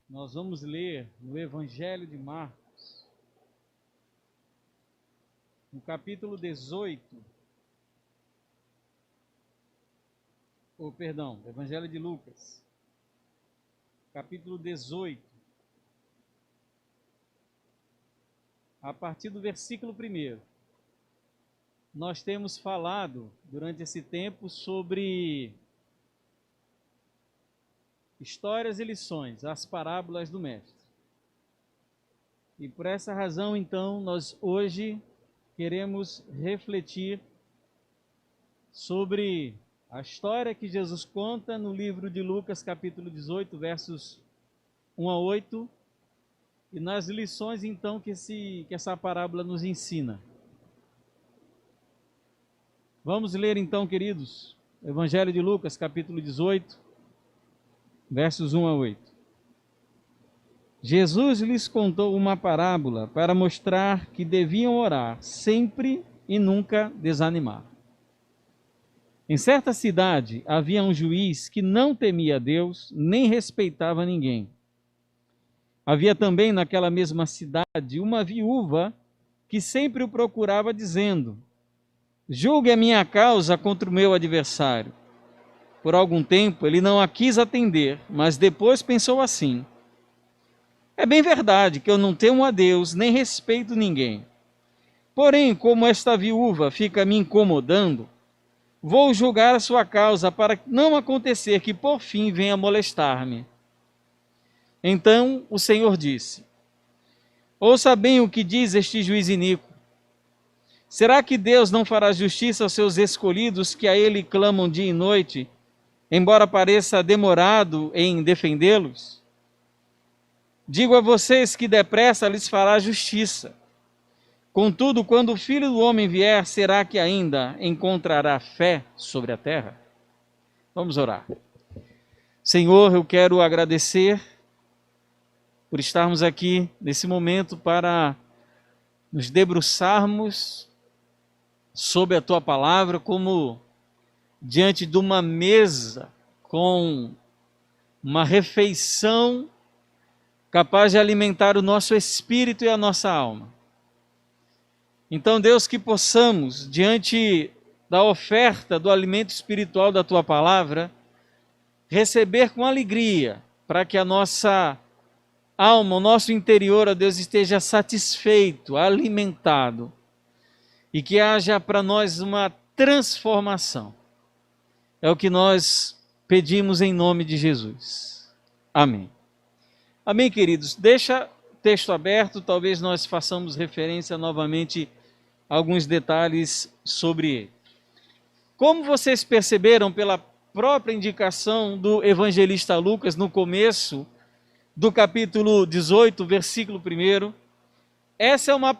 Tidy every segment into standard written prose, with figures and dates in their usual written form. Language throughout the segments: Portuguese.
Nós vamos ler no Evangelho de Marcos, no capítulo 18, Evangelho de Lucas, capítulo 18, a partir do versículo 1. Nós temos falado durante esse tempo sobre histórias e lições, as parábolas do Mestre. E por essa razão, então, nós hoje queremos refletir sobre a história que Jesus conta no livro de Lucas, capítulo 18, versos 1 a 8, e nas lições, então, que essa parábola nos ensina. Vamos ler, então, queridos, Evangelho de Lucas, capítulo 18, versos 1 a 8. Jesus lhes contou uma parábola para mostrar que deviam orar sempre e nunca desanimar. Em certa cidade havia um juiz que não temia Deus nem respeitava ninguém. Havia também naquela mesma cidade uma viúva que sempre o procurava dizendo: julgue a minha causa contra o meu adversário. Por algum tempo ele não a quis atender, mas depois pensou assim: é bem verdade que eu não temo a Deus, nem respeito ninguém. Porém, como esta viúva fica me incomodando, vou julgar a sua causa para não acontecer que por fim venha molestar-me. Então o Senhor disse: ouça bem o que diz este juiz iníquo. Será que Deus não fará justiça aos seus escolhidos que a Ele clamam dia e noite, embora pareça demorado em defendê-los? Digo a vocês que depressa lhes fará justiça. Contudo, quando o Filho do Homem vier, será que ainda encontrará fé sobre a terra? Vamos orar. Senhor, eu quero agradecer por estarmos aqui nesse momento para nos debruçarmos sobre a Tua palavra como diante de uma mesa com uma refeição capaz de alimentar o nosso espírito e a nossa alma. Então, Deus, que possamos, diante da oferta do alimento espiritual da Tua palavra, receber com alegria, para que a nossa alma, o nosso interior, ó Deus, esteja satisfeito, alimentado, e que haja para nós uma transformação. É o que nós pedimos em nome de Jesus. Amém. Amém, queridos. Deixa o texto aberto, talvez nós façamos referência novamente a alguns detalhes sobre ele. Como vocês perceberam pela própria indicação do evangelista Lucas no começo do capítulo 18, versículo 1, essa é uma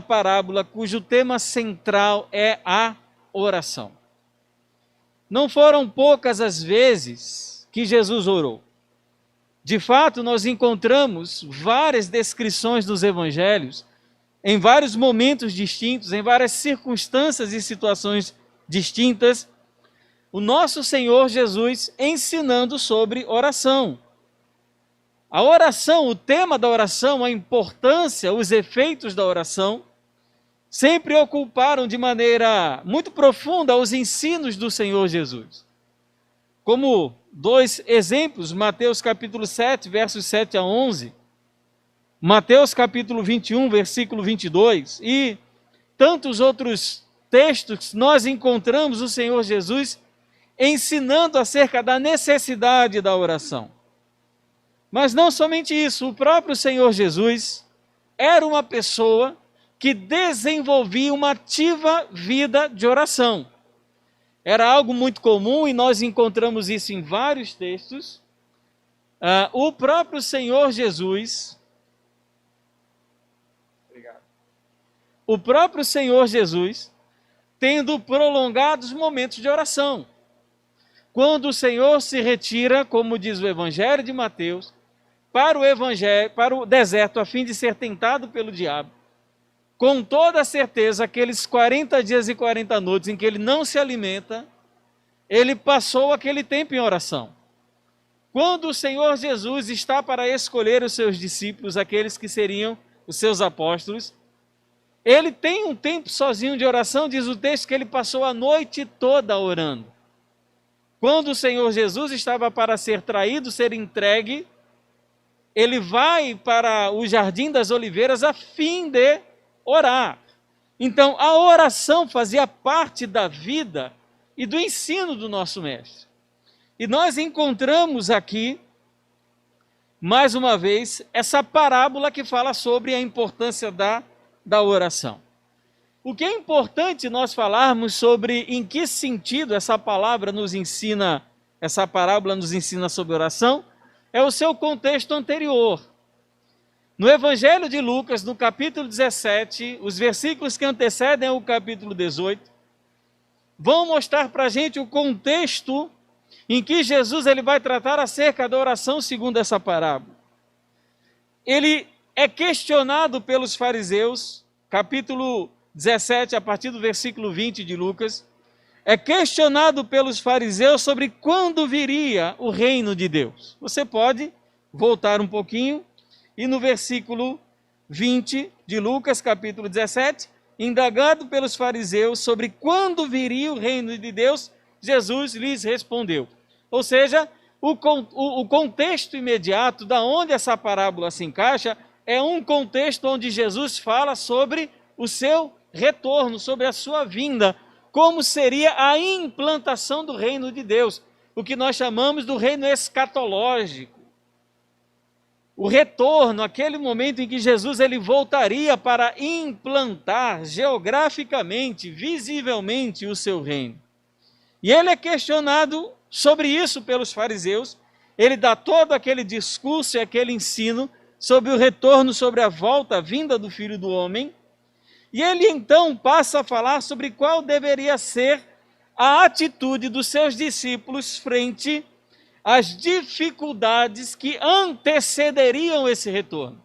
parábola cujo tema central é a oração. Não foram poucas as vezes que Jesus orou. De fato, nós encontramos várias descrições dos evangelhos, em vários momentos distintos, em várias circunstâncias e situações distintas, o nosso Senhor Jesus ensinando sobre oração. A oração, o tema da oração, a importância, os efeitos da oração, sempre ocuparam de maneira muito profunda os ensinos do Senhor Jesus. Como dois exemplos, Mateus capítulo 7, versos 7 a 11, Mateus capítulo 21, versículo 22, e tantos outros textos, nós encontramos o Senhor Jesus ensinando acerca da necessidade da oração. Mas não somente isso, o próprio Senhor Jesus era uma pessoa que desenvolvia uma ativa vida de oração. Era algo muito comum e nós encontramos isso em vários textos. O próprio Senhor Jesus, tendo prolongados momentos de oração. Quando o Senhor se retira, como diz o Evangelho de Mateus, para o deserto a fim de ser tentado pelo diabo, com toda certeza, aqueles 40 dias e 40 noites em que ele não se alimenta, ele passou aquele tempo em oração. quando o Senhor Jesus está para escolher os seus discípulos, aqueles que seriam os seus apóstolos, ele tem um tempo sozinho de oração, diz o texto que ele passou a noite toda orando. Quando o Senhor Jesus estava para ser traído, ser entregue, ele vai para o Jardim das Oliveiras a fim de orar. Então, a oração fazia parte da vida e do ensino do nosso mestre. E nós encontramos aqui, mais uma vez, essa parábola que fala sobre a importância da oração. O que é importante nós falarmos sobre em que sentido essa palavra nos ensina, essa parábola nos ensina sobre oração, é o seu contexto anterior. No Evangelho de Lucas, no capítulo 17, os versículos que antecedem o capítulo 18, vão mostrar para a gente o contexto em que Jesus ele vai tratar acerca da oração segundo essa parábola. Ele é questionado pelos fariseus, capítulo 17, a partir do versículo 20 de Lucas, é questionado pelos fariseus sobre quando viria o reino de Deus. Você pode voltar um pouquinho e no versículo 20 de Lucas, capítulo 17, indagado pelos fariseus sobre quando viria o reino de Deus, Jesus lhes respondeu. Ou seja, o contexto imediato da onde essa parábola se encaixa é um contexto onde Jesus fala sobre o seu retorno, sobre a sua vinda, como seria a implantação do reino de Deus, o que nós chamamos do reino escatológico. O retorno, aquele momento em que Jesus ele voltaria para implantar geograficamente, visivelmente o seu reino. E ele é questionado sobre isso pelos fariseus, ele dá todo aquele discurso e aquele ensino sobre o retorno, sobre a volta, a vinda do Filho do Homem, e ele então passa a falar sobre qual deveria ser a atitude dos seus discípulos frente às dificuldades que antecederiam esse retorno.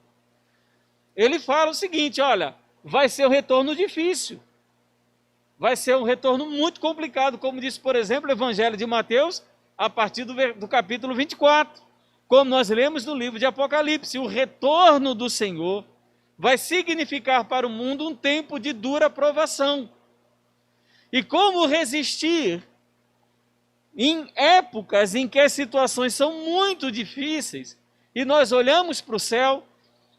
Ele fala o seguinte, olha, vai ser um retorno difícil, vai ser um retorno muito complicado, como disse, por exemplo, o Evangelho de Mateus, a partir do capítulo 24, como nós lemos no livro de Apocalipse, o retorno do Senhor vai significar para o mundo um tempo de dura provação. E como resistir em épocas em que as situações são muito difíceis e nós olhamos para o céu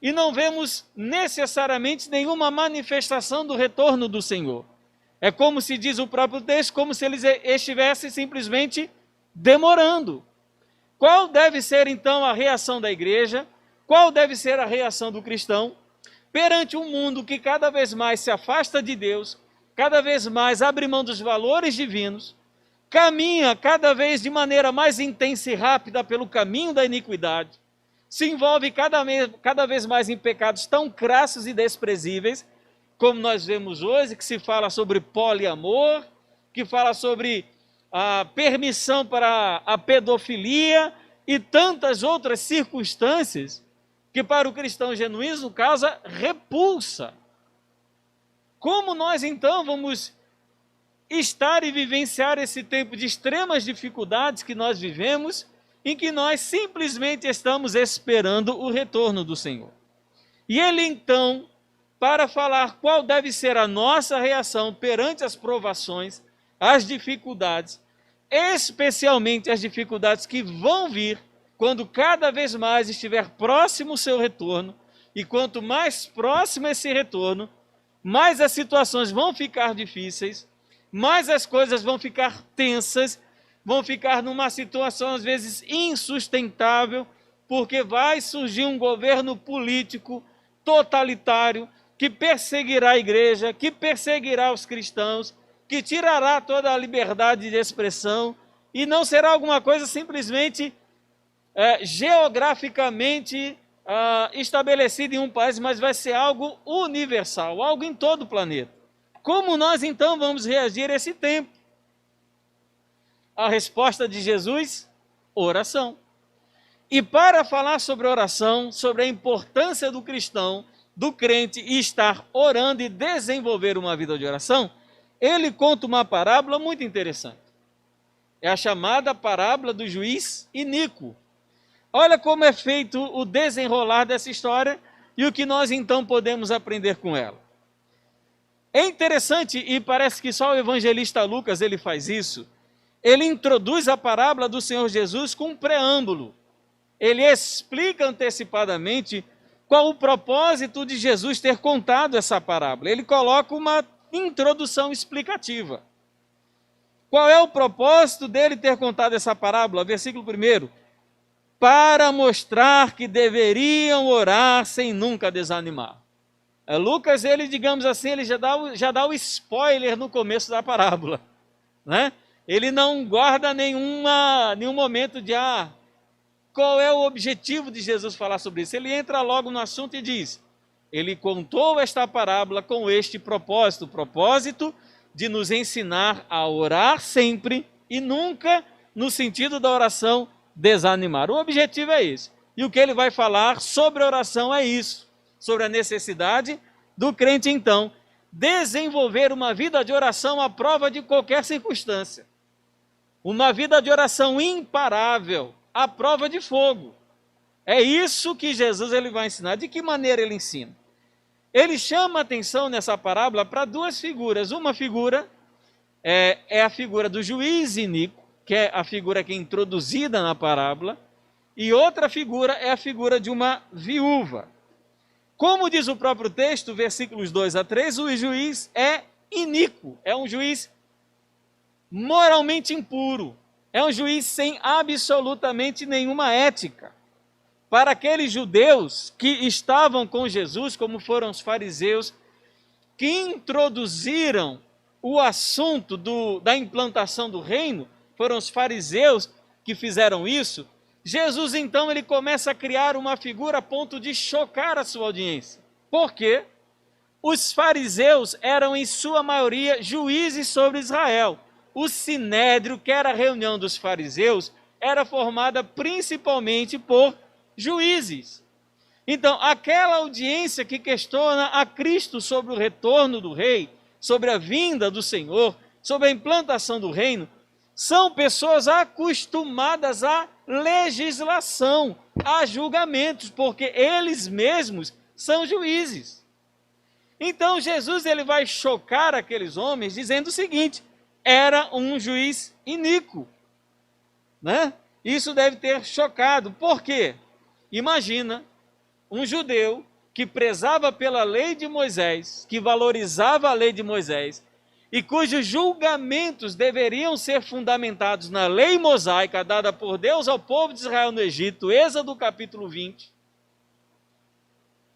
e não vemos necessariamente nenhuma manifestação do retorno do Senhor. É como se diz o próprio texto, como se eles estivessem simplesmente demorando. Qual deve ser então a reação da igreja? Qual deve ser a reação do cristão perante um mundo que cada vez mais se afasta de Deus, cada vez mais abre mão dos valores divinos, caminha cada vez de maneira mais intensa e rápida pelo caminho da iniquidade, se envolve cada vez mais em pecados tão crassos e desprezíveis, como nós vemos hoje, que se fala sobre poliamor, que fala sobre a permissão para a pedofilia e tantas outras circunstâncias que para o cristão genuíno causa repulsa. Como nós então vamos estar e vivenciar esse tempo de extremas dificuldades que nós vivemos, em que nós simplesmente estamos esperando o retorno do Senhor? E ele então, para falar qual deve ser a nossa reação perante as provações, as dificuldades, especialmente as dificuldades que vão vir quando cada vez mais estiver próximo o seu retorno, e quanto mais próximo esse retorno, mais as situações vão ficar difíceis, mais as coisas vão ficar tensas, vão ficar numa situação às vezes insustentável, porque vai surgir um governo político totalitário que perseguirá a igreja, que perseguirá os cristãos, que tirará toda a liberdade de expressão, e não será alguma coisa simplesmente geograficamente estabelecida em um país, mas vai ser algo universal, algo em todo o planeta. Como nós então vamos reagir a esse tempo? A resposta de Jesus: oração. E para falar sobre oração, sobre a importância do cristão, do crente, estar orando e desenvolver uma vida de oração, ele conta uma parábola muito interessante. É a chamada parábola do juiz iníquo. Olha como é feito o desenrolar dessa história e o que nós então podemos aprender com ela. É interessante, e parece que só o evangelista Lucas ele faz isso. Ele introduz a parábola do Senhor Jesus com um preâmbulo. Ele explica antecipadamente qual o propósito de Jesus ter contado essa parábola. Ele coloca uma introdução explicativa. Qual é o propósito dele ter contado essa parábola? Versículo 1. Para mostrar que deveriam orar sem nunca desanimar. Lucas, ele, digamos assim, ele já dá o spoiler no começo da parábola, né? Ele não guarda nenhum momento de, qual é o objetivo de Jesus falar sobre isso? Ele entra logo no assunto e diz, ele contou esta parábola com este propósito, o propósito de nos ensinar a orar sempre e nunca, no sentido da oração, desanimar. O objetivo é esse. E o que ele vai falar sobre oração é isso, sobre a necessidade do crente, então, desenvolver uma vida de oração à prova de qualquer circunstância. Uma vida de oração imparável, à prova de fogo. É isso que Jesus ele vai ensinar. De que maneira ele ensina? Ele chama a atenção nessa parábola para duas figuras. Uma figura é a figura do juiz iníquo, que é a figura que é introduzida na parábola, e outra figura é a figura de uma viúva. Como diz o próprio texto, versículos 2 a 3, o juiz é iníquo, é um juiz moralmente impuro, é um juiz sem absolutamente nenhuma ética. Para aqueles judeus que estavam com Jesus, como foram os fariseus, que introduziram o assunto da implantação do reino, foram os fariseus que fizeram isso. Jesus, então, ele começa a criar uma figura a ponto de chocar a sua audiência. Por quê? Os fariseus eram, em sua maioria, juízes sobre Israel. O sinédrio, que era a reunião dos fariseus, era formada principalmente por juízes. Então, aquela audiência que questiona a Cristo sobre o retorno do rei, sobre a vinda do Senhor, sobre a implantação do reino, são pessoas acostumadas à legislação, a julgamentos, porque eles mesmos são juízes. Então Jesus ele vai chocar aqueles homens dizendo o seguinte: era um juiz iníquo, né? Isso deve ter chocado. Por quê? Imagina um judeu que prezava pela lei de Moisés, que valorizava a lei de Moisés, e cujos julgamentos deveriam ser fundamentados na lei mosaica dada por Deus ao povo de Israel no Egito, Êxodo capítulo 20.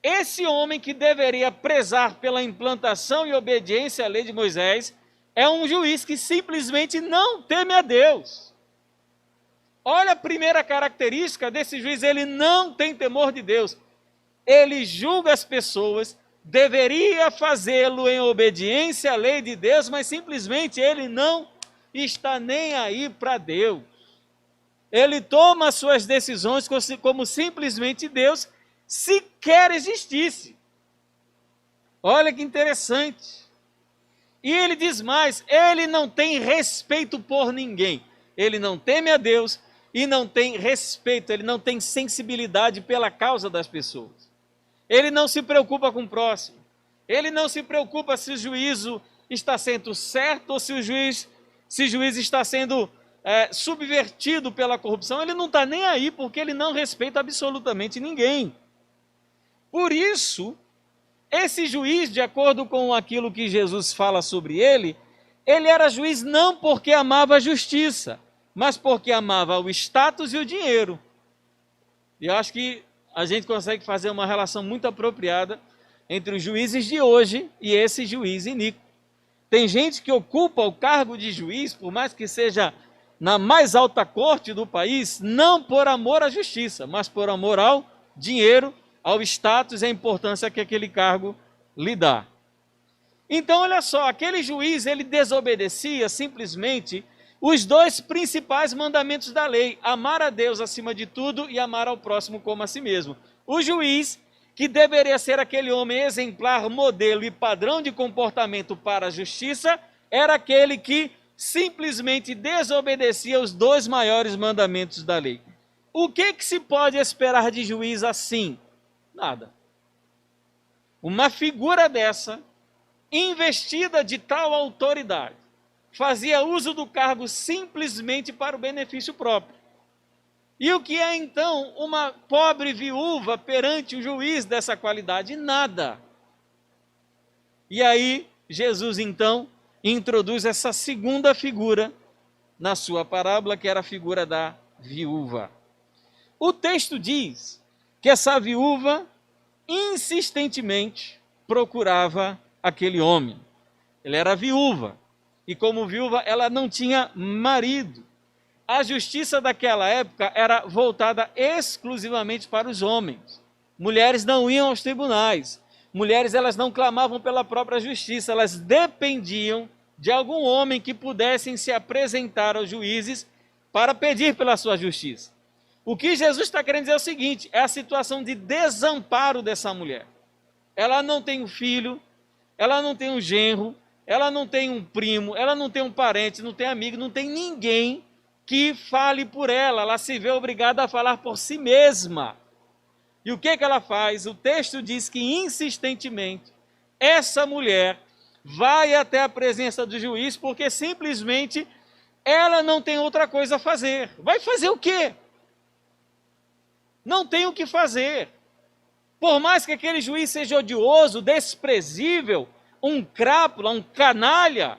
Esse homem que deveria prezar pela implantação e obediência à lei de Moisés é um juiz que simplesmente não teme a Deus. Olha a primeira característica desse juiz: ele não tem temor de Deus. Ele julga as pessoas, deveria fazê-lo em obediência à lei de Deus, mas simplesmente ele não está nem aí para Deus. Ele toma as suas decisões como simplesmente Deus sequer existisse. Olha que interessante. E ele diz mais: ele não tem respeito por ninguém. Ele não teme a Deus e não tem respeito, ele não tem sensibilidade pela causa das pessoas. Ele não se preocupa com o próximo. Ele não se preocupa se o juízo está sendo certo ou se o juiz está sendo subvertido pela corrupção. Ele não está nem aí, porque ele não respeita absolutamente ninguém. Por isso, esse juiz, de acordo com aquilo que Jesus fala sobre ele era juiz não porque amava a justiça, mas porque amava o status e o dinheiro. E eu acho que a gente consegue fazer uma relação muito apropriada entre os juízes de hoje e esse juiz iníquo. Tem gente que ocupa o cargo de juiz, por mais que seja na mais alta corte do país, não por amor à justiça, mas por amor ao dinheiro, ao status e à importância que aquele cargo lhe dá. Então, olha só, aquele juiz, ele desobedecia simplesmente os dois principais mandamentos da lei: amar a Deus acima de tudo e amar ao próximo como a si mesmo. O juiz, que deveria ser aquele homem exemplar, modelo e padrão de comportamento para a justiça, era aquele que simplesmente desobedecia os dois maiores mandamentos da lei. O que se pode esperar de juiz assim? Nada. Uma figura dessa, investida de tal autoridade, fazia uso do cargo simplesmente para o benefício próprio. E o que é então uma pobre viúva perante o juiz dessa qualidade? Nada. E aí, Jesus então introduz essa segunda figura na sua parábola, que era a figura da viúva. O texto diz que essa viúva insistentemente procurava aquele homem. Ela era viúva, e como viúva ela não tinha marido. A justiça daquela época era voltada exclusivamente para os homens. Mulheres não iam aos tribunais. Mulheres, elas não clamavam pela própria justiça, elas dependiam de algum homem que pudessem se apresentar aos juízes para pedir pela sua justiça. O que Jesus está querendo dizer é o seguinte: é a situação de desamparo dessa mulher. Ela não tem um filho, ela não tem um genro, ela não tem um primo, ela não tem um parente, não tem amigo, não tem ninguém que fale por ela. Ela se vê obrigada a falar por si mesma. E o que ela faz? O texto diz que insistentemente essa mulher vai até a presença do juiz, porque simplesmente ela não tem outra coisa a fazer. Vai fazer o quê? Não tem o que fazer. Por mais que aquele juiz seja odioso, desprezível, um crápula, um canalha,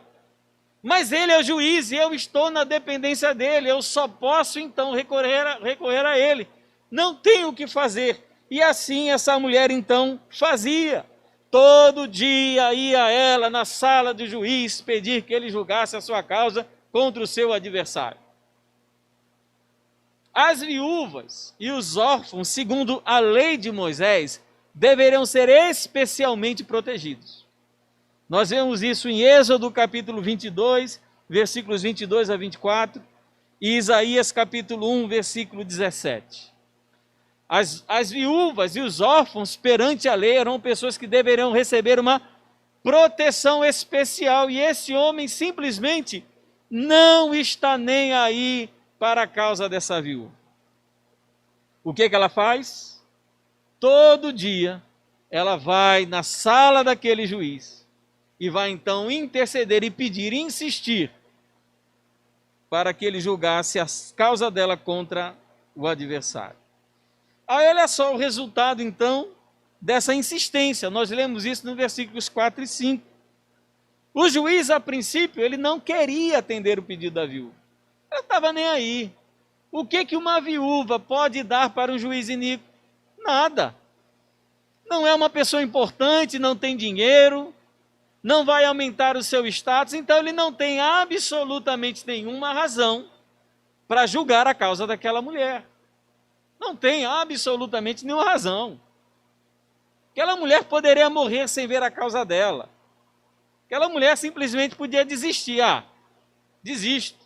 mas ele é o juiz e eu estou na dependência dele, eu só posso então recorrer a ele. Não tenho o que fazer. E assim essa mulher então fazia. Todo dia ia ela na sala do juiz pedir que ele julgasse a sua causa contra o seu adversário. As viúvas e os órfãos, segundo a lei de Moisés, deveriam ser especialmente protegidos. Nós vemos isso em Êxodo capítulo 22, versículos 22 a 24, e Isaías capítulo 1, versículo 17. As viúvas e os órfãos perante a lei eram pessoas que deveriam receber uma proteção especial, e esse homem simplesmente não está nem aí para a causa dessa viúva. O que ela faz? Todo dia ela vai na sala daquele juiz e vai então interceder e pedir, insistir, para que ele julgasse a causa dela contra o adversário. Aí olha só o resultado então dessa insistência. Nós lemos isso no versículos 4 e 5. O juiz, a princípio, ele não queria atender o pedido da viúva. Ela estava nem aí. O que uma viúva pode dar para um juiz iníquo? Nada. Não é uma pessoa importante, não tem dinheiro, não vai aumentar o seu status, então ele não tem absolutamente nenhuma razão para julgar a causa daquela mulher. Não tem absolutamente nenhuma razão. Aquela mulher poderia morrer sem ver a causa dela. Aquela mulher simplesmente podia desistir. Desisto.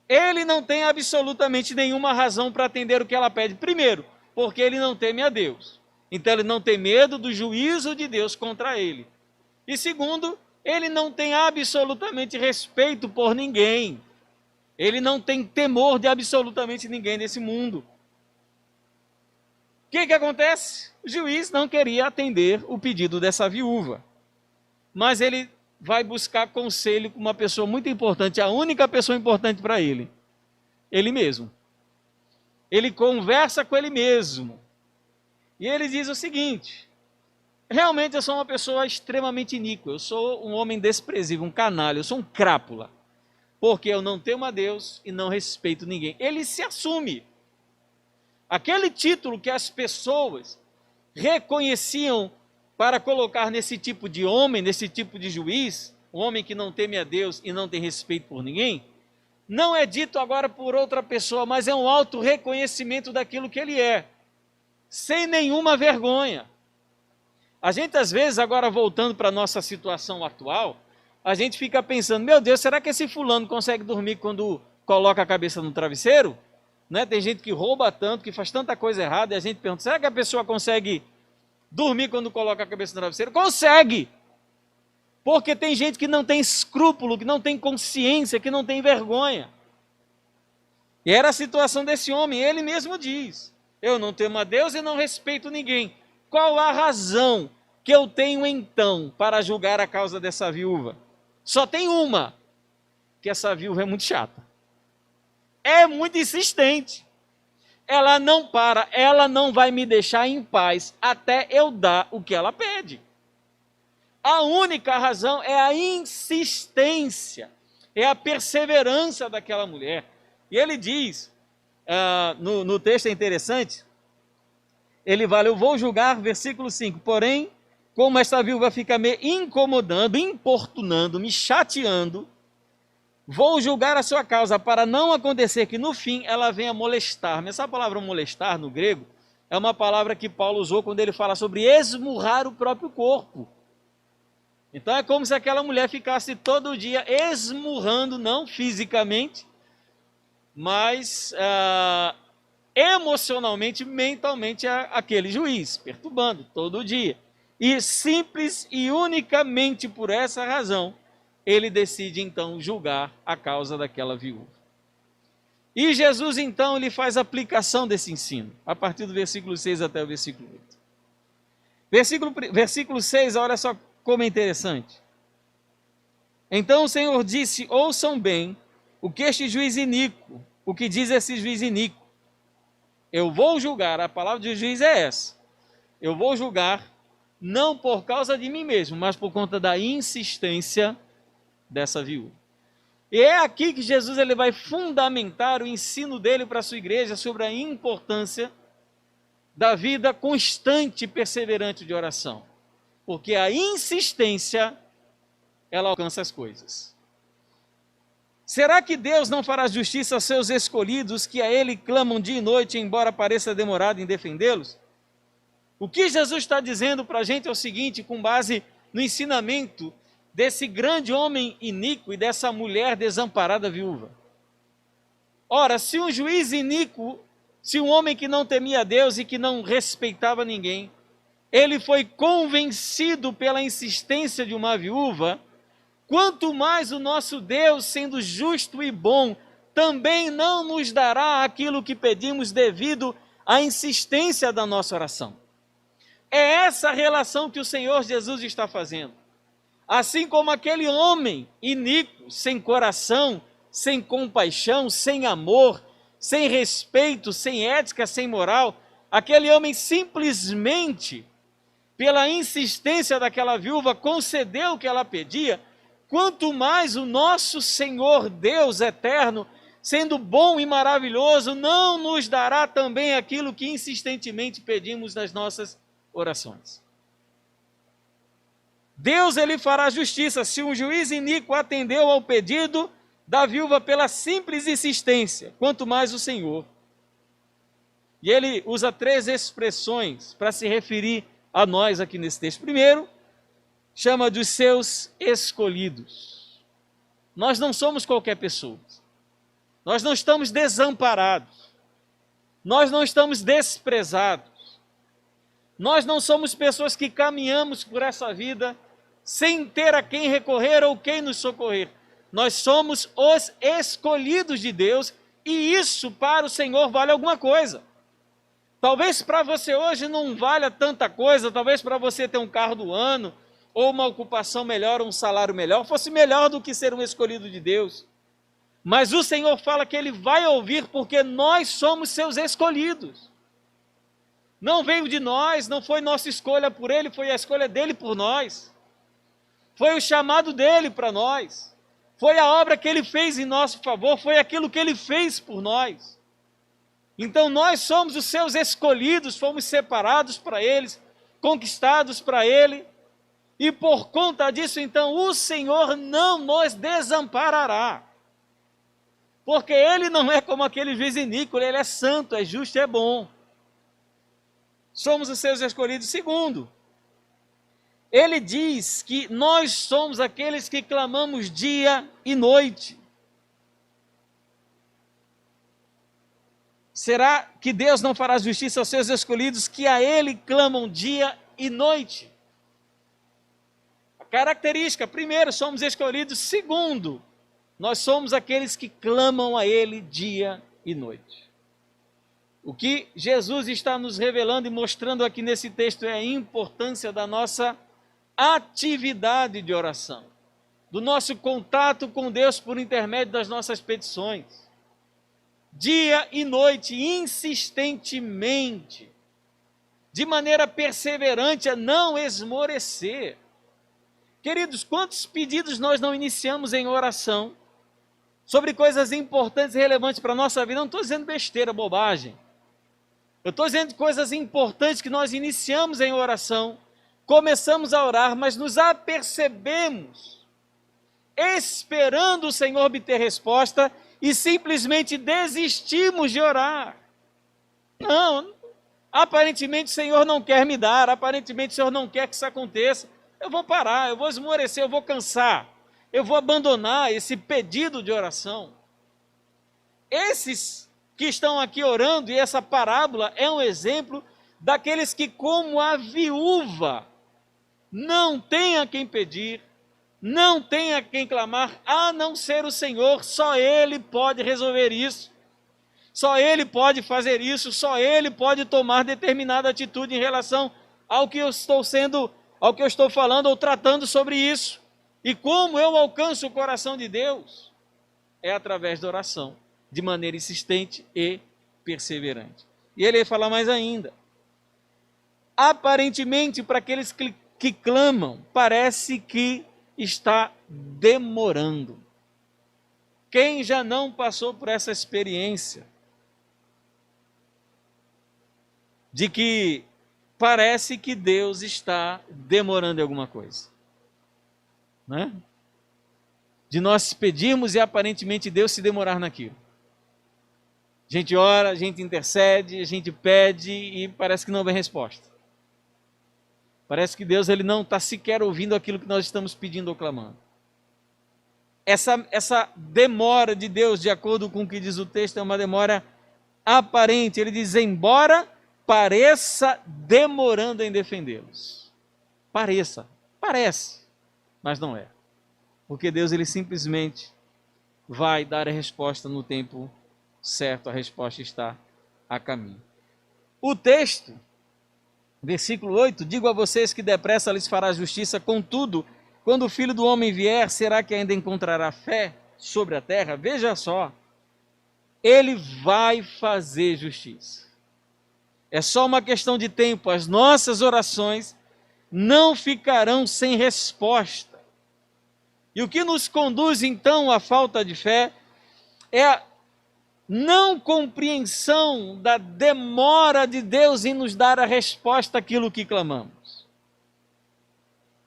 Ele não tem absolutamente nenhuma razão para atender o que ela pede. Primeiro, porque ele não teme a Deus. Então ele não tem medo do juízo de Deus contra ele. E segundo, ele não tem absolutamente respeito por ninguém. Ele não tem temor de absolutamente ninguém nesse mundo. O que acontece? O juiz não queria atender o pedido dessa viúva. Mas ele vai buscar conselho com uma pessoa muito importante, a única pessoa importante para ele. Ele mesmo. Ele conversa com ele mesmo. E ele diz o seguinte: realmente eu sou uma pessoa extremamente iníqua, eu sou um homem desprezível, um canalha, eu sou um crápula. Porque eu não temo a Deus e não respeito ninguém. Ele se assume. Aquele título que as pessoas reconheciam para colocar nesse tipo de homem, nesse tipo de juiz, um homem que não teme a Deus e não tem respeito por ninguém, não é dito agora por outra pessoa, mas é um auto-reconhecimento daquilo que ele é, sem nenhuma vergonha. A gente às vezes, agora voltando para a nossa situação atual, a gente fica pensando, meu Deus, será que esse fulano consegue dormir quando coloca a cabeça no travesseiro? Né? Tem gente que rouba tanto, que faz tanta coisa errada, e a gente pergunta, será que a pessoa consegue dormir quando coloca a cabeça no travesseiro? Consegue! Porque tem gente que não tem escrúpulo, que não tem consciência, que não tem vergonha. E era a situação desse homem, ele mesmo diz: eu não temo a Deus e não respeito ninguém. Qual a razão que eu tenho então para julgar a causa dessa viúva? Só tem uma, que essa viúva é muito chata. É muito insistente. Ela não para, ela não vai me deixar em paz até eu dar o que ela pede. A única razão é a insistência, é a perseverança daquela mulher. E ele diz, no texto é interessante, ele fala: eu vou julgar, versículo 5, porém, como esta viúva fica me incomodando, importunando, me chateando, vou julgar a sua causa, para não acontecer que no fim ela venha molestar-me. Essa palavra molestar no grego é uma palavra que Paulo usou quando ele fala sobre esmurrar o próprio corpo. Então é como se aquela mulher ficasse todo dia esmurrando, não fisicamente, mas emocionalmente, mentalmente, aquele juiz, perturbando todo dia. E simples e unicamente por essa razão, ele decide então julgar a causa daquela viúva. E Jesus então ele faz aplicação desse ensino, a partir do versículo 6 até o versículo 8. Versículo 6, olha só como é interessante. Então o Senhor disse: ouçam bem o que este juiz iníquo, o que diz esse juiz iníquo. Eu vou julgar, a palavra de juiz é essa. Eu vou julgar não por causa de mim mesmo, mas por conta da insistência dessa viúva. E é aqui que Jesus ele vai fundamentar o ensino dele para a sua igreja sobre a importância da vida constante e perseverante de oração. Porque a insistência, ela alcança as coisas. Será que Deus não fará justiça aos seus escolhidos, que a Ele clamam dia e noite, embora pareça demorado em defendê-los? O que Jesus está dizendo para a gente é o seguinte, com base no ensinamento desse grande homem iníquo e dessa mulher desamparada viúva. Ora, se um juiz iníquo, se um homem que não temia a Deus e que não respeitava ninguém, ele foi convencido pela insistência de uma viúva, quanto mais o nosso Deus, sendo justo e bom, também não nos dará aquilo que pedimos devido à insistência da nossa oração. É essa relação que o Senhor Jesus está fazendo. Assim como aquele homem iníquo, sem coração, sem compaixão, sem amor, sem respeito, sem ética, sem moral, aquele homem simplesmente, pela insistência daquela viúva, concedeu o que ela pedia. Quanto mais o nosso Senhor Deus eterno, sendo bom e maravilhoso, não nos dará também aquilo que insistentemente pedimos nas nossas orações. Deus ele fará justiça se um juiz iníquo atendeu ao pedido da viúva pela simples insistência, quanto mais o Senhor. E ele usa 3 expressões para se referir a nós aqui nesse texto. Primeiro, chama dos seus escolhidos. Nós não somos qualquer pessoa. Nós não estamos desamparados. Nós não estamos desprezados. Nós não somos pessoas que caminhamos por essa vida sem ter a quem recorrer ou quem nos socorrer. Nós somos os escolhidos de Deus e isso para o Senhor vale alguma coisa. Talvez para você hoje não valha tanta coisa, talvez para você ter um carro do ano, ou uma ocupação melhor, um salário melhor, fosse melhor do que ser um escolhido de Deus. Mas o Senhor fala que Ele vai ouvir porque nós somos seus escolhidos. Não veio de nós, não foi nossa escolha por Ele, foi a escolha dEle por nós. Foi o chamado dEle para nós. Foi a obra que Ele fez em nosso favor, foi aquilo que Ele fez por nós. Então nós somos os seus escolhidos, fomos separados para eles, conquistados para Ele, e por conta disso então o Senhor não nos desamparará, porque Ele não é como aquele juiz iníquo, Ele é santo, é justo e é bom. Somos os seus escolhidos. Segundo, Ele diz que nós somos aqueles que clamamos dia e noite. Será que Deus não fará justiça aos seus escolhidos que a Ele clamam dia e noite? A característica, primeiro, somos escolhidos. Segundo, nós somos aqueles que clamam a Ele dia e noite. O que Jesus está nos revelando e mostrando aqui nesse texto é a importância da nossa atividade de oração, do nosso contato com Deus por intermédio das nossas petições. Dia e noite, insistentemente, de maneira perseverante, a não esmorecer. Queridos, quantos pedidos nós não iniciamos em oração sobre coisas importantes e relevantes para a nossa vida? Não estou dizendo besteira, bobagem. Eu estou dizendo coisas importantes que nós iniciamos em oração, começamos a orar, mas nos apercebemos, esperando o Senhor obter resposta, e simplesmente desistimos de orar. Não, aparentemente o Senhor não quer me dar, aparentemente o Senhor não quer que isso aconteça. Eu vou parar, eu vou esmorecer, eu vou cansar, eu vou abandonar esse pedido de oração. Esses que estão aqui orando, e essa parábola é um exemplo daqueles que, como a viúva, não tem a quem pedir, não tem a quem clamar, a não ser o Senhor. Só Ele pode resolver isso, só Ele pode fazer isso, só Ele pode tomar determinada atitude em relação ao que eu estou falando ou tratando sobre isso. E como eu alcanço o coração de Deus? É através da oração, de maneira insistente e perseverante. E ele vai falar mais ainda. Aparentemente, para aqueles que clamam, parece que está demorando. Quem já não passou por essa experiência de que parece que Deus está demorando em alguma coisa, né? De nós pedirmos e aparentemente Deus se demorar naquilo. A gente ora, a gente intercede, a gente pede e parece que não vem resposta. Parece que Deus ele não está sequer ouvindo aquilo que nós estamos pedindo ou clamando. Essa demora de Deus, de acordo com o que diz o texto, é uma demora aparente. Ele diz, embora pareça demorando em defendê-los. Parece, mas não é. Porque Deus ele simplesmente vai dar a resposta no tempo certo, a resposta está a caminho. O texto, versículo 8, digo a vocês que depressa lhes fará justiça, contudo, quando o Filho do Homem vier, será que ainda encontrará fé sobre a terra? Veja só, ele vai fazer justiça. É só uma questão de tempo, as nossas orações não ficarão sem resposta. E o que nos conduz então à falta de fé é a não compreensão da demora de Deus em nos dar a resposta àquilo que clamamos.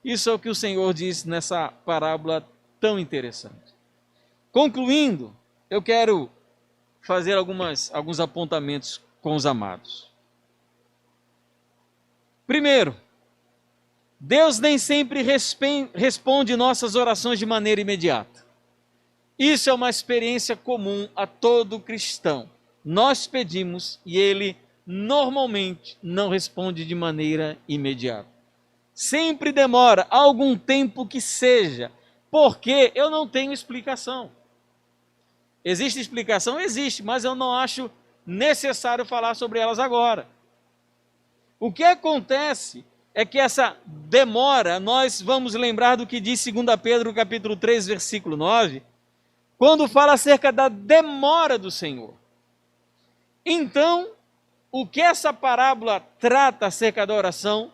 Isso é o que o Senhor diz nessa parábola tão interessante. Concluindo, eu quero fazer alguns apontamentos com os amados. Primeiro, Deus nem sempre responde nossas orações de maneira imediata. Isso é uma experiência comum a todo cristão. Nós pedimos e Ele normalmente não responde de maneira imediata. Sempre demora algum tempo que seja, porque eu não tenho explicação. Existe explicação? Existe, mas eu não acho necessário falar sobre elas agora. O que acontece é que essa demora, nós vamos lembrar do que diz 2 Pedro capítulo 3, versículo 9, quando fala acerca da demora do Senhor. Então, o que essa parábola trata acerca da oração,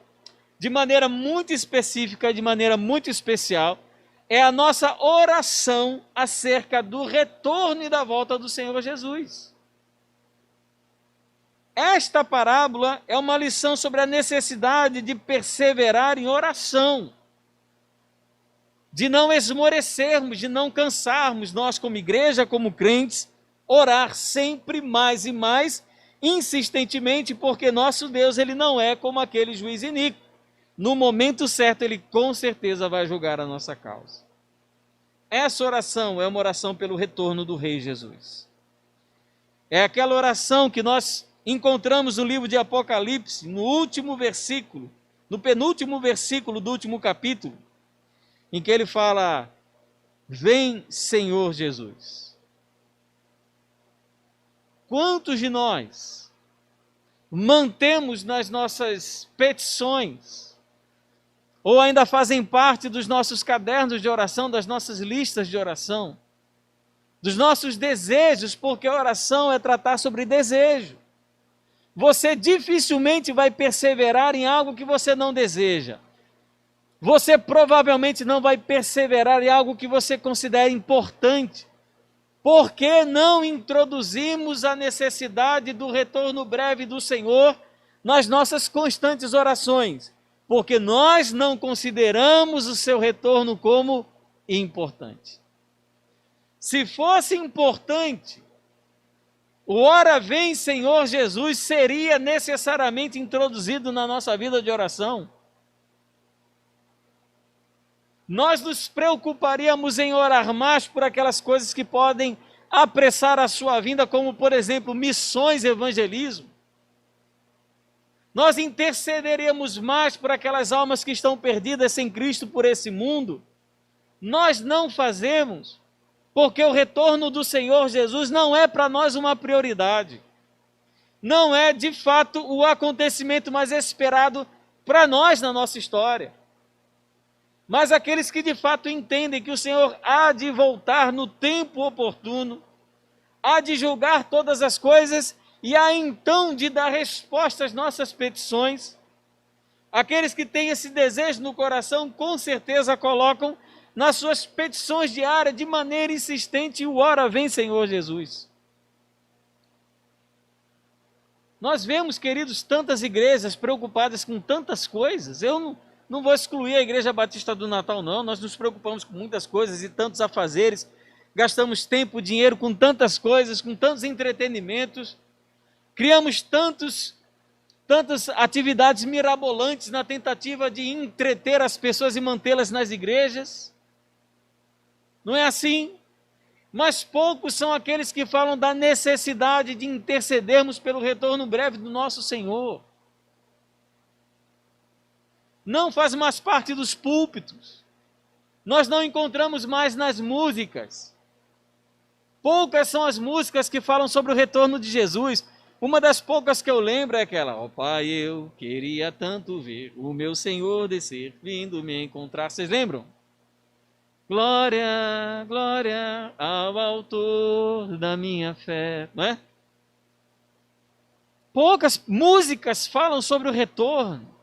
de maneira muito específica, de maneira muito especial, é a nossa oração acerca do retorno e da volta do Senhor Jesus. Esta parábola é uma lição sobre a necessidade de perseverar em oração, de não esmorecermos, de não cansarmos, nós como igreja, como crentes, orar sempre mais e mais, insistentemente, porque nosso Deus ele não é como aquele juiz iníquo. No momento certo, ele com certeza vai julgar a nossa causa. Essa oração é uma oração pelo retorno do Rei Jesus. É aquela oração que nós encontramos no livro de Apocalipse, no último versículo, no penúltimo versículo do último capítulo, em que ele fala, vem Senhor Jesus. Quantos de nós mantemos nas nossas petições, ou ainda fazem parte dos nossos cadernos de oração, das nossas listas de oração, dos nossos desejos, porque a oração é tratar sobre desejo. Você dificilmente vai perseverar em algo que você não deseja. Você provavelmente não vai perseverar em algo que você considera importante. Por que não introduzimos a necessidade do retorno breve do Senhor nas nossas constantes orações? Porque nós não consideramos o seu retorno como importante. Se fosse importante, o ora vem Senhor Jesus seria necessariamente introduzido na nossa vida de oração. Nós nos preocuparíamos em orar mais por aquelas coisas que podem apressar a sua vinda, como, por exemplo, missões e evangelismo. Nós intercederíamos mais por aquelas almas que estão perdidas sem Cristo por esse mundo. Nós não fazemos, porque o retorno do Senhor Jesus não é para nós uma prioridade. Não é, de fato, o acontecimento mais esperado para nós na nossa história. Mas aqueles que de fato entendem que o Senhor há de voltar no tempo oportuno, há de julgar todas as coisas e há então de dar resposta às nossas petições, aqueles que têm esse desejo no coração, com certeza colocam nas suas petições diárias de maneira insistente o ora vem Senhor Jesus. Nós vemos, queridos, tantas igrejas preocupadas com tantas coisas. Eu não vou excluir a Igreja Batista do Natal, não. Nós nos preocupamos com muitas coisas e tantos afazeres. Gastamos tempo, dinheiro com tantas coisas, com tantos entretenimentos. Criamos tantas atividades mirabolantes na tentativa de entreter as pessoas e mantê-las nas igrejas. Não é assim? Mas poucos são aqueles que falam da necessidade de intercedermos pelo retorno breve do nosso Senhor. Não faz mais parte dos púlpitos. Nós não encontramos mais nas músicas. Poucas são as músicas que falam sobre o retorno de Jesus. Uma das poucas que eu lembro é aquela: ó Pai, eu queria tanto ver o meu Senhor descer, vindo me encontrar. Vocês lembram? Glória, glória ao autor da minha fé. Não é? Poucas músicas falam sobre o retorno.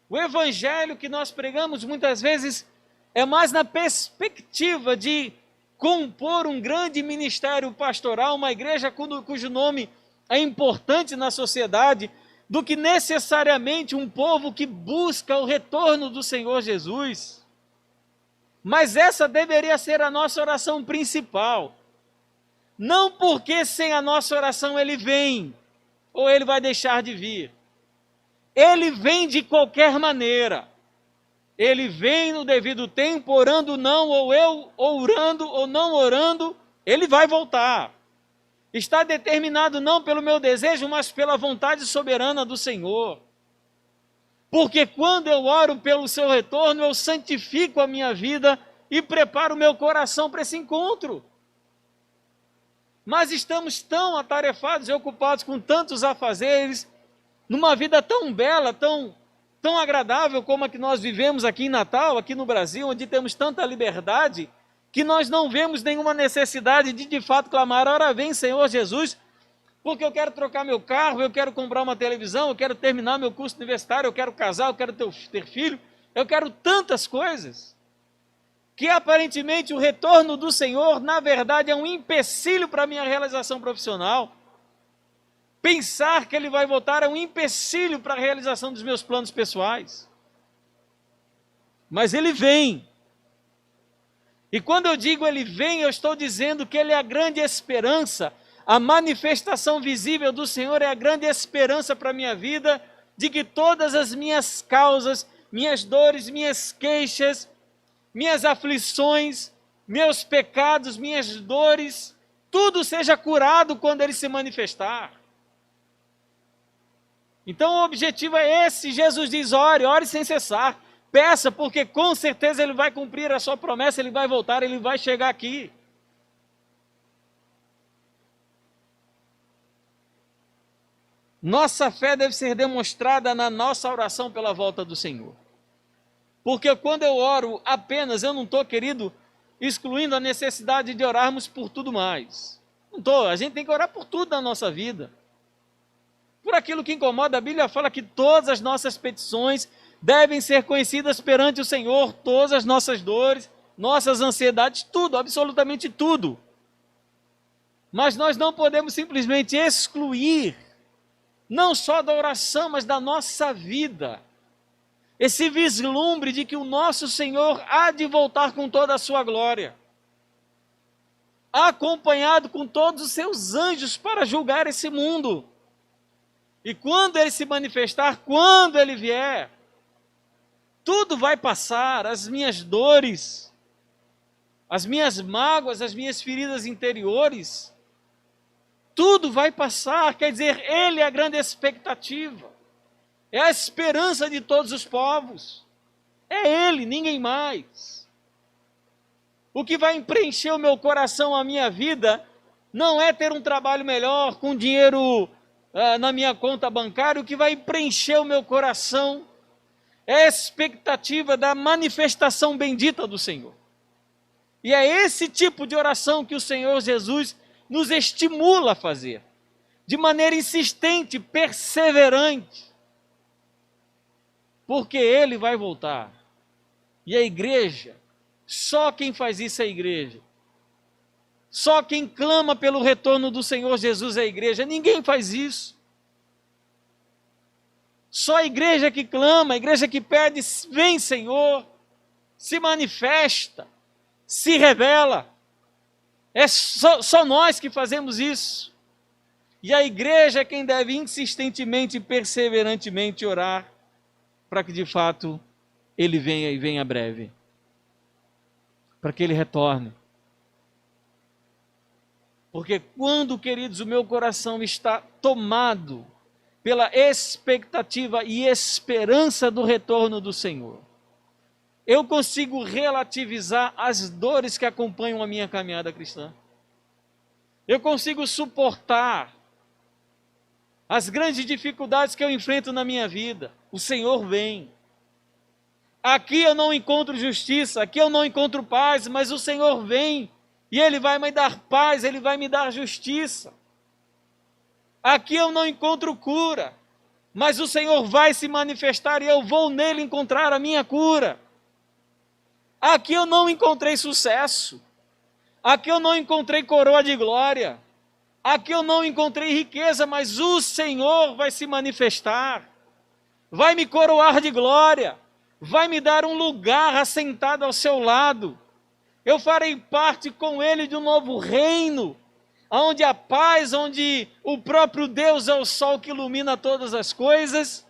O evangelho que nós pregamos muitas vezes é mais na perspectiva de compor um grande ministério pastoral, uma igreja cujo nome é importante na sociedade, do que necessariamente um povo que busca o retorno do Senhor Jesus. Mas essa deveria ser a nossa oração principal. Não porque sem a nossa oração ele vem, ou ele vai deixar de vir. Ele vem de qualquer maneira. Ele vem no devido tempo, orando ou não, ou eu orando ou não orando, ele vai voltar. Está determinado não pelo meu desejo, mas pela vontade soberana do Senhor. Porque quando eu oro pelo seu retorno, eu santifico a minha vida e preparo o meu coração para esse encontro. Mas estamos tão atarefados e ocupados com tantos afazeres, numa vida tão bela, tão agradável como a que nós vivemos aqui em Natal, aqui no Brasil, onde temos tanta liberdade, que nós não vemos nenhuma necessidade de fato clamar: ora vem Senhor Jesus, porque eu quero trocar meu carro, eu quero comprar uma televisão, eu quero terminar meu curso universitário, eu quero casar, eu quero ter filho, eu quero tantas coisas, que aparentemente o retorno do Senhor, na verdade, é um empecilho para a minha realização profissional. Pensar que ele vai voltar é um empecilho para a realização dos meus planos pessoais. Mas ele vem. E quando eu digo ele vem, eu estou dizendo que ele é a grande esperança. A manifestação visível do Senhor é a grande esperança para a minha vida, de que todas as minhas causas, minhas dores, minhas queixas, minhas aflições, meus pecados, minhas dores, tudo seja curado quando ele se manifestar. Então o objetivo é esse. Jesus diz: ore sem cessar, peça, porque com certeza ele vai cumprir a sua promessa, ele vai voltar, ele vai chegar aqui. Nossa fé deve ser demonstrada na nossa oração pela volta do Senhor. Porque quando eu oro apenas, eu não estou, querido, excluindo a necessidade de orarmos por tudo mais. Não estou, a gente tem que orar por tudo na nossa vida. Por aquilo que incomoda, a Bíblia fala que todas as nossas petições devem ser conhecidas perante o Senhor, todas as nossas dores, nossas ansiedades, tudo, absolutamente tudo. Mas nós não podemos simplesmente excluir, não só da oração, mas da nossa vida, esse vislumbre de que o nosso Senhor há de voltar com toda a sua glória, acompanhado com todos os seus anjos para julgar esse mundo. E quando ele se manifestar, quando ele vier, tudo vai passar, as minhas dores, as minhas mágoas, as minhas feridas interiores, tudo vai passar. Quer dizer, ele é a grande expectativa, é a esperança de todos os povos, é ele, ninguém mais. O que vai preencher o meu coração, a minha vida, não é ter um trabalho melhor, com dinheiro na minha conta bancária. O que vai preencher o meu coração é a expectativa da manifestação bendita do Senhor. E é esse tipo de oração que o Senhor Jesus nos estimula a fazer, de maneira insistente, perseverante, porque Ele vai voltar. E a igreja, só quem faz isso é a igreja. Só quem clama pelo retorno do Senhor Jesus é a igreja. Ninguém faz isso. Só a igreja que clama, a igreja que pede, vem Senhor, se manifesta, se revela. É só nós que fazemos isso. E a igreja é quem deve insistentemente e perseverantemente orar para que de fato Ele venha e venha breve. Para que Ele retorne. Porque quando, queridos, o meu coração está tomado pela expectativa e esperança do retorno do Senhor, eu consigo relativizar as dores que acompanham a minha caminhada cristã. Eu consigo suportar as grandes dificuldades que eu enfrento na minha vida. O Senhor vem. Aqui eu não encontro justiça, aqui eu não encontro paz, mas o Senhor vem e Ele vai me dar paz, Ele vai me dar justiça. Aqui eu não encontro cura, mas o Senhor vai se manifestar e eu vou nele encontrar a minha cura. Aqui eu não encontrei sucesso, aqui eu não encontrei coroa de glória, aqui eu não encontrei riqueza, mas o Senhor vai se manifestar, vai me coroar de glória, vai me dar um lugar assentado ao seu lado. Eu farei parte com Ele de um novo reino, onde há paz, onde o próprio Deus é o sol que ilumina todas as coisas,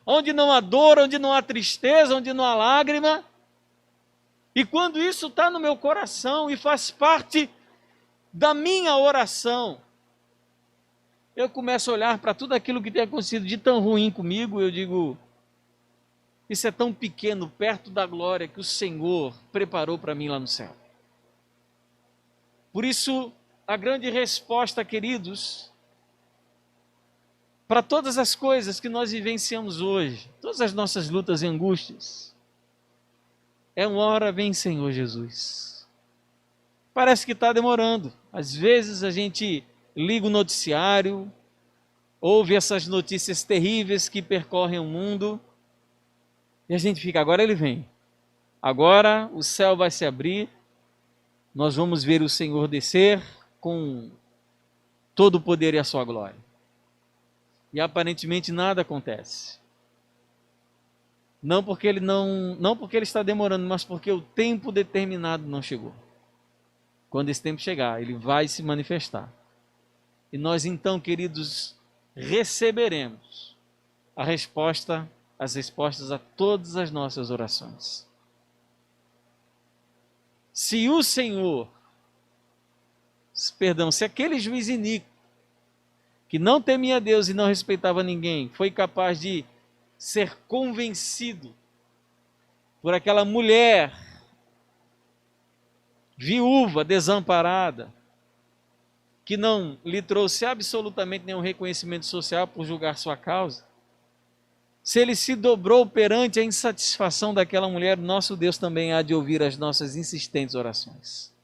onde não há dor, onde não há tristeza, onde não há lágrima. E quando isso está no meu coração e faz parte da minha oração, eu começo a olhar para tudo aquilo que tem acontecido de tão ruim comigo, eu digo, isso é tão pequeno perto da glória que o Senhor preparou para mim lá no céu. Por isso, a grande resposta, queridos, para todas as coisas que nós vivenciamos hoje, todas as nossas lutas e angústias, é uma hora vem Senhor Jesus. Parece que está demorando. Às vezes a gente liga o noticiário, ouve essas notícias terríveis que percorrem o mundo, e a gente fica, agora Ele vem. Agora o céu vai se abrir, nós vamos ver o Senhor descer com todo o poder e a sua glória. E aparentemente nada acontece. Não porque ele está demorando, mas porque o tempo determinado não chegou. Quando esse tempo chegar, Ele vai se manifestar. E nós então, queridos, receberemos as respostas a todas as nossas orações. Se o Senhor, se aquele juiz iníquo, que não temia Deus e não respeitava ninguém, foi capaz de ser convencido por aquela mulher viúva, desamparada, que não lhe trouxe absolutamente nenhum reconhecimento social por julgar sua causa, se ele se dobrou perante a insatisfação daquela mulher, nosso Deus também há de ouvir as nossas insistentes orações.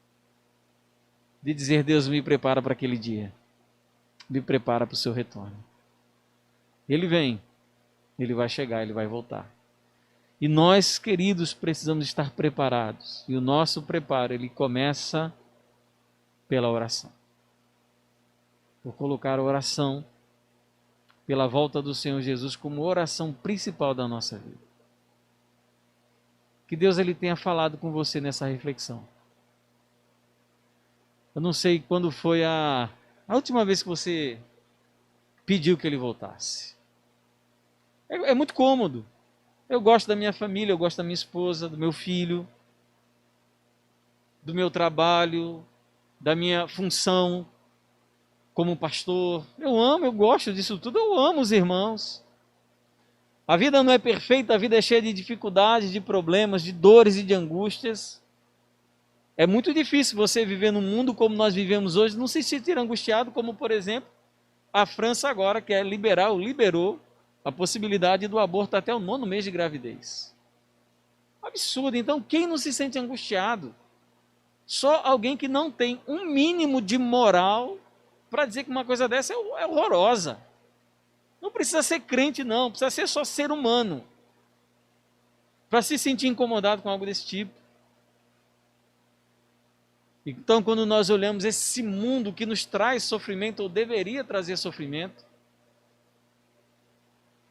De dizer, Deus, me prepara para aquele dia. Me prepara para o seu retorno. Ele vem, ele vai chegar, ele vai voltar. E nós, queridos, precisamos estar preparados. E o nosso preparo, ele começa pela oração. Por colocar a oração pela volta do Senhor Jesus como oração principal da nossa vida. Que Deus ele tenha falado com você nessa reflexão. Eu não sei quando foi a última vez que você pediu que ele voltasse. É muito cômodo. Eu gosto da minha família, eu gosto da minha esposa, do meu filho, do meu trabalho, da minha função como pastor. Eu amo, eu gosto disso tudo, eu amo os irmãos. A vida não é perfeita, a vida é cheia de dificuldades, de problemas, de dores e de angústias. É muito difícil você viver num mundo como nós vivemos hoje, não se sentir angustiado, como por exemplo, a França agora quer liberou a possibilidade do aborto até o 9º mês de gravidez. Absurdo, então quem não se sente angustiado? Só alguém que não tem um mínimo de moral para dizer que uma coisa dessa é horrorosa. Não precisa ser crente não, precisa ser só ser humano para se sentir incomodado com algo desse tipo. Então, quando nós olhamos esse mundo que nos traz sofrimento, ou deveria trazer sofrimento,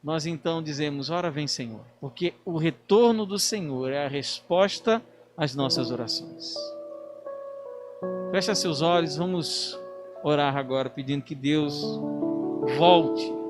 nós então dizemos, ora vem Senhor, porque o retorno do Senhor é a resposta às nossas orações. Feche seus olhos, vamos orar agora, pedindo que Deus volte